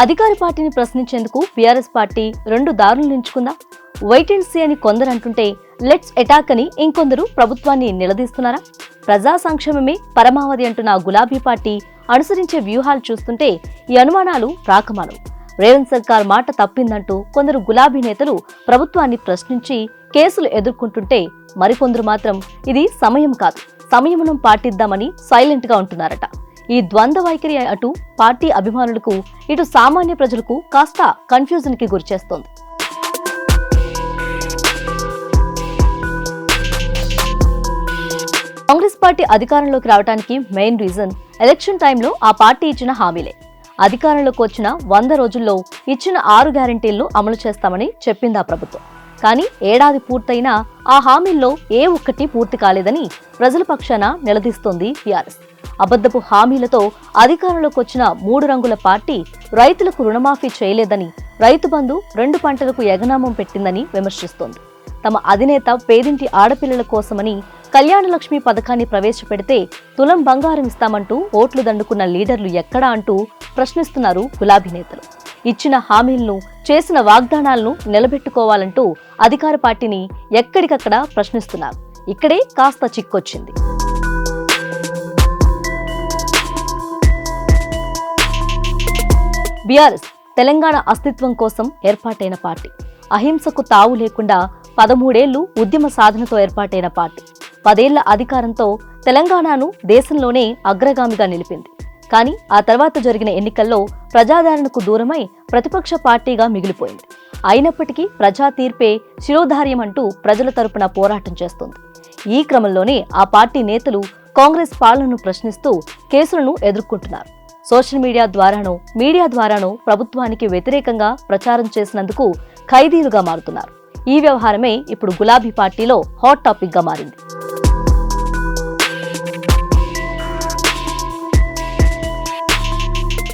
అధికార పార్టీని ప్రశ్నించేందుకు BRS party రెండు దారులను ఎంచుకుందా? వెయిట్ అండ్ సీ అని కొందరు అంటుంటే లెట్స్ అటాక్ అని ఇంకొందరు ప్రభుత్వాన్ని నిలదీస్తున్నారా? ప్రజా సంక్షేమమే పరమావధి అంటున్న గులాబీ పార్టీ అనుసరించే వ్యూహాలు చూస్తుంటే ఈ అనుమానాలు రాకమానవు. రేవంత్ సర్కార్ మాట తప్పిందంటూ కొందరు గులాబీ నేతలు ప్రభుత్వాన్ని ప్రశ్నించి కేసులు ఎదుర్కొంటుంటే మరికొందరు మాత్రం ఇది సమయం కాదు, సంయమనం పాటిద్దామని సైలెంట్ గా ఉంటున్నారట. ఈ ద్వంద్వ వైఖరి అటు పార్టీ అభిమానులకు, ఇటు సామాన్య ప్రజలకు కాస్త కన్ఫ్యూజన్ కి గురిచేస్తోంది. కాంగ్రెస్ పార్టీ అధికారంలోకి రావడానికి మెయిన్ రీజన్ ఎలక్షన్ టైంలో ఆ పార్టీ ఇచ్చిన హామీలే. అధికారంలోకి వచ్చిన 100 రోజుల్లో ఇచ్చిన 6 గ్యారెంటీలను అమలు చేస్తామని చెప్పింది ఆ ప్రభుత్వం. కానీ ఏడాది పూర్తయినా ఆ హామీల్లో ఏ ఒక్కటి పూర్తి కాలేదని ప్రజల పక్షాన నిలదీస్తోంది బీఆర్ఎస్. అబద్ధపు హామీలతో అధికారంలోకి వచ్చిన 3 రంగుల పార్టీ రైతులకు రుణమాఫీ చేయలేదని, రైతు బంధు 2 పంటలకు ఎగనామం పెట్టిందని విమర్శిస్తోంది. తమ అధినేత పేదింటి ఆడపిల్లల కోసమని కళ్యాణలక్ష్మి పథకాన్ని ప్రవేశపెడితే తులం బంగారం ఇస్తామంటూ ఓట్లు దండుకున్న లీడర్లు ఎక్కడా అంటూ ప్రశ్నిస్తున్నారు గులాబీ నేతలు. ఇచ్చిన హామీలను, చేసిన వాగ్దానాలను నిలబెట్టుకోవాలంటూ అధికార పార్టీని ఎక్కడికక్కడ ప్రశ్నిస్తున్నారు. ఇక్కడే కాస్త చిక్కొచ్చింది. బీఆర్ఎస్ తెలంగాణ అస్తిత్వం కోసం ఏర్పాటైన పార్టీ. అహింసకు తావు లేకుండా 13 ఏళ్లు ఉద్యమ సాధనతో ఏర్పాటైన పార్టీ. 10 ఏళ్ల అధికారంతో తెలంగాణను దేశంలోనే అగ్రగామిగా నిలిపింది. కానీ ఆ తర్వాత జరిగిన ఎన్నికల్లో ప్రజాదరణకు దూరమై ప్రతిపక్ష పార్టీగా మిగిలిపోయింది. అయినప్పటికీ ప్రజా తీర్పే శిరోధార్యం అంటూ ప్రజల తరపున పోరాటం చేస్తోంది. ఈ క్రమంలోనే ఆ పార్టీ నేతలు కాంగ్రెస్ పాలనను ప్రశ్నిస్తూ కేసులను ఎదుర్కొంటున్నారు. సోషల్ మీడియా ద్వారానో ప్రభుత్వానికి వ్యతిరేకంగా ప్రచారం చేసినందుకు ఖైదీలుగా మారుతున్నారు. ఈ వ్యవహారమే ఇప్పుడు గులాబీ పార్టీలో హాట్ టాపిక్ గా మారింది.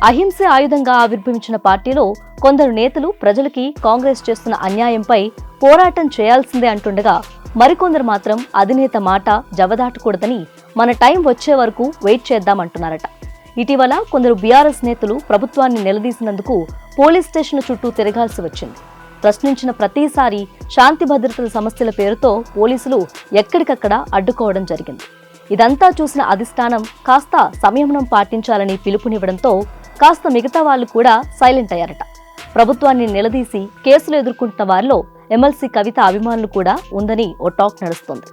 అహింసే ఆయుధంగా ఆవిర్భవించిన పార్టీలో కొందరు నేతలు ప్రజలకి కాంగ్రెస్ చేస్తున్న అన్యాయంపై పోరాటం చేయాల్సిందే అంటుండగా, మరికొందరు మాత్రం అధినేత మాట జవదాటకూడదని మన టైం వచ్చే వరకు వెయిట్ చేద్దామంటున్నారట. ఇటీవల కొందరు బీఆర్ఎస్ నేతలు ప్రభుత్వాన్ని నిలదీసినందుకు పోలీస్ స్టేషన్ చుట్టూ తిరగాల్సి వచ్చింది. ప్రశ్నించిన ప్రతిసారి శాంతి భద్రతల సమస్యల పేరుతో పోలీసులు ఎక్కడికక్కడ అడ్డుకోవడం జరిగింది. ఇదంతా చూసిన అధిష్టానం కాస్త సంయమనం పాటించాలని పిలుపునివ్వడంతో కాస్త మిగతా వాళ్లు కూడా సైలెంట్ అయ్యారట. ప్రభుత్వాన్ని నిలదీసి కేసులు ఎదుర్కొంటున్న వారిలో ఎమ్మెల్సీ కవిత అభిమానులు కూడా ఉందని ఓ టాక్ నడుస్తోంది.